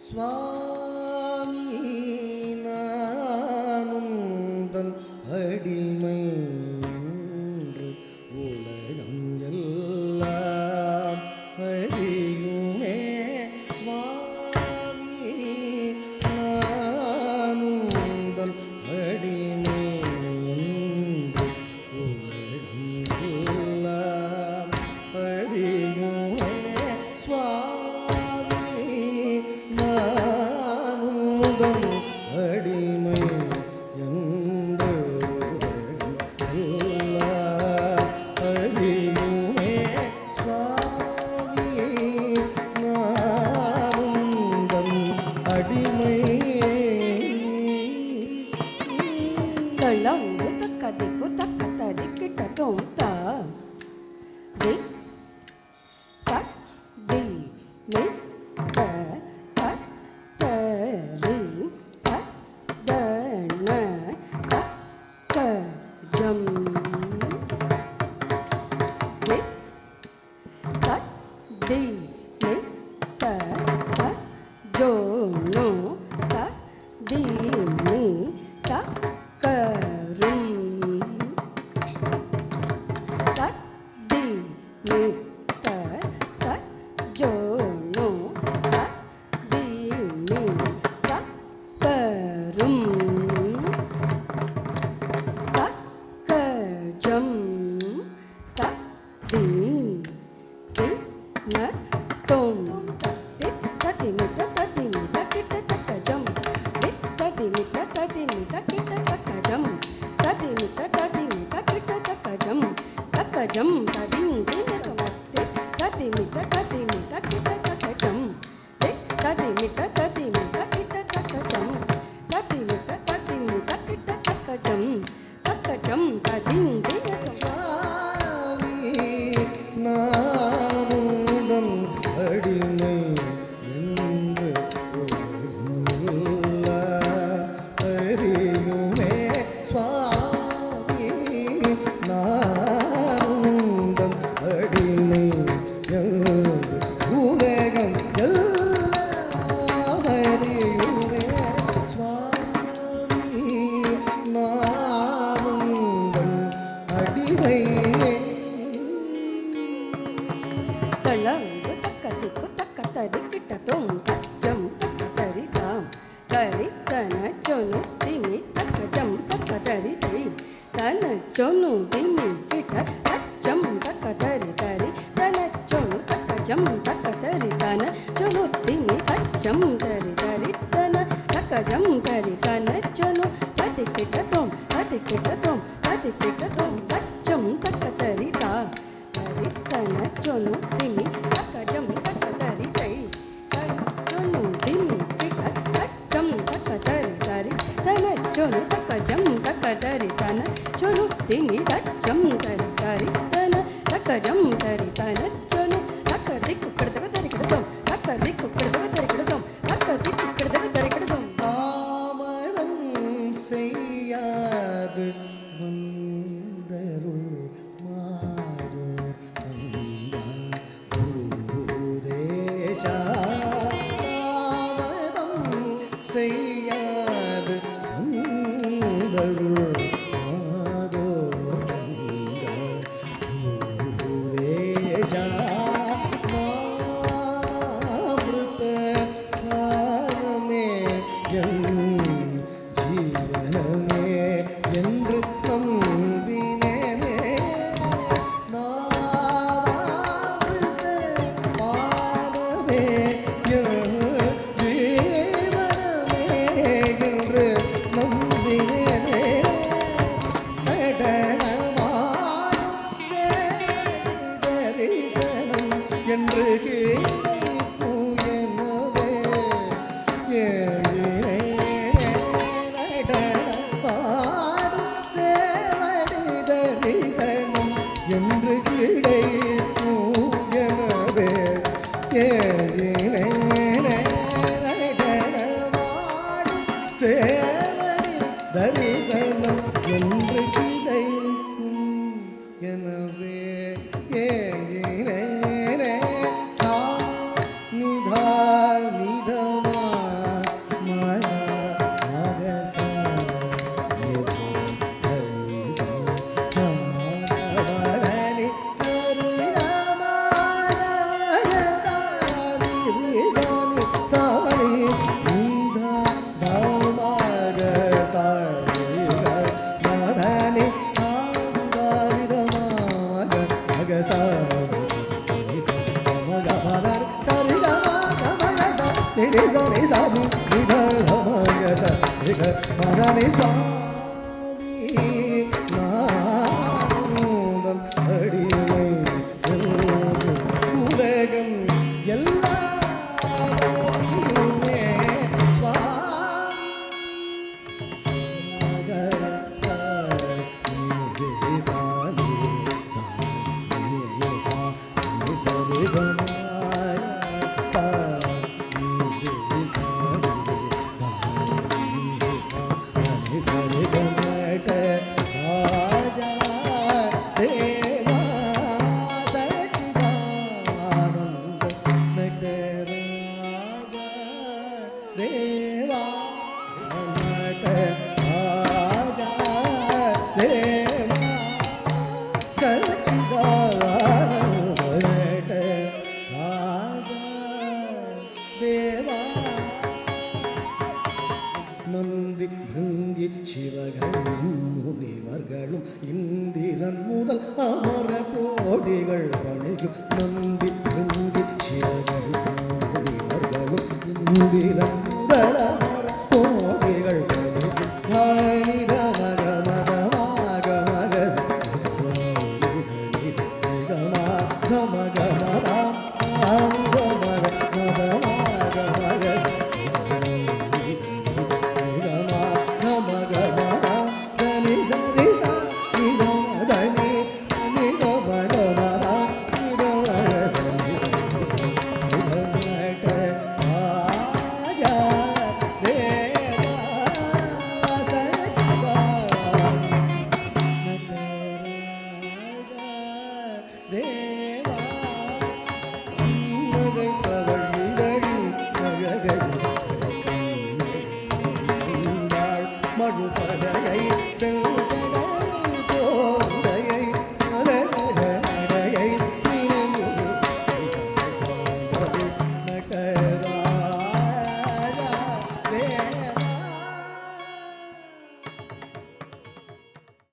சுவாமி நானுந்தன் அடிமை என்று உலகம் எல்லாம் அறியுமே. சுவாமி நானுந்தன் அடிமை என்று உலகம் எல்லாம் அறியுமே. அடிமை என்று அறியுமே. சுவாமி நானுந்தன் அடிமை. கள்ளங்கு தக்கதிக்கு தக்க தரிக்கிட்ட தோம்தா தி தக் தி நி த தக் தரி தக் தன தக்க ஜம் தி தக் தி நி த தக் ஜோ நோ தக் தி நி தக் கரும் தக் தி நி த தக் ஜோ நோ தக் தி நி தக் கரும் தக் கஜம் தக் தி தி ந தோம் தி ததி நி ததி நி தக்கிட்ட தக்க ஜம் தி ததி நி ததி நி தக்கிட்ட தக்க ஜம் ததி நி ததி நி தக்கிட்ட தக்க ஜம் தக்க ஜம் ததி நி தி ததி நி ததி நி தக்கிட்ட தக்க ஜம் தி ததி நி ததி நி தக்கிட்ட தக்க ஜம் ததி நி ததி நி தக்கிட்ட தக்க ஜம் தக்க ஜம் ததி நி சுவாமி நானுந்தன் அடிமை என்று அறியுமே. சுவாமி நானுந்தன் அடிமை என்று உலகம் எல்லாம் அறியுமே. சுவாமி நானுந்தன் அடிமை. கள்ளங்கு தக்கதிக்கு தக்க தரிக்கிட்ட தோம் தஜம் தக்க தரி தாம் தரி தன சொனு திமி தக்க ஜம் தக்க தரி தை தன சொனு திமி கிட்ட தஜம் தக்க தரி தரி தன சொனு தக்க ஜம் தக்க தரி தன சொனு திமி தஜம் தரி தரி தன தக்க ஜம் தரி தன சொனு ததி கிட்ட தோம் ததி கிட்ட தோம் ததி கிட்ட தோம் தஜம் தக்க தரி தா தரி தன சொனு திமி தக்க ஜம் தக்க தரி தை தன சொனு திமி கிட்ட தஜம் தக்க தரி தரி தன சொனு தக்க ஜம் தக்க தரி தன சொனு திமி தஜம் தரி தரி தன தக்க ஜம் தரி தன சொனு தக்க திக்கு கிடதக தரி கிடதோம் தக்க திக்கு கிடதக தரி கிடதோம் தக்க திக்கு கிடதக தரி கிடதோம் தாமரம் செய்யாது வந்தருள் மாறு பூதேஷா. தாமரம் செய்யாது வந்தருள் மாதோ பூதேஷா. மாமிருத காலமே என் ஜீவனமே என்று நம்பினேனே. நாமிருத காலமே என் ஜீவனமே என்று நம்பினேனே. நிரே சரி சாமி நிதமக சரிக மதனி சுவாமி நாதம் அடிமை உலகம் எல்லாமே சுவாமி தேவா நந்தி பிருங்கி சிவகளும் முனிவர்களும் இந்திரன் முதல் அமர கோடிகள் பணியும் நந்தி பிருங்கி சிவகளும் முனிவர்களும் இந்திரன் முதல்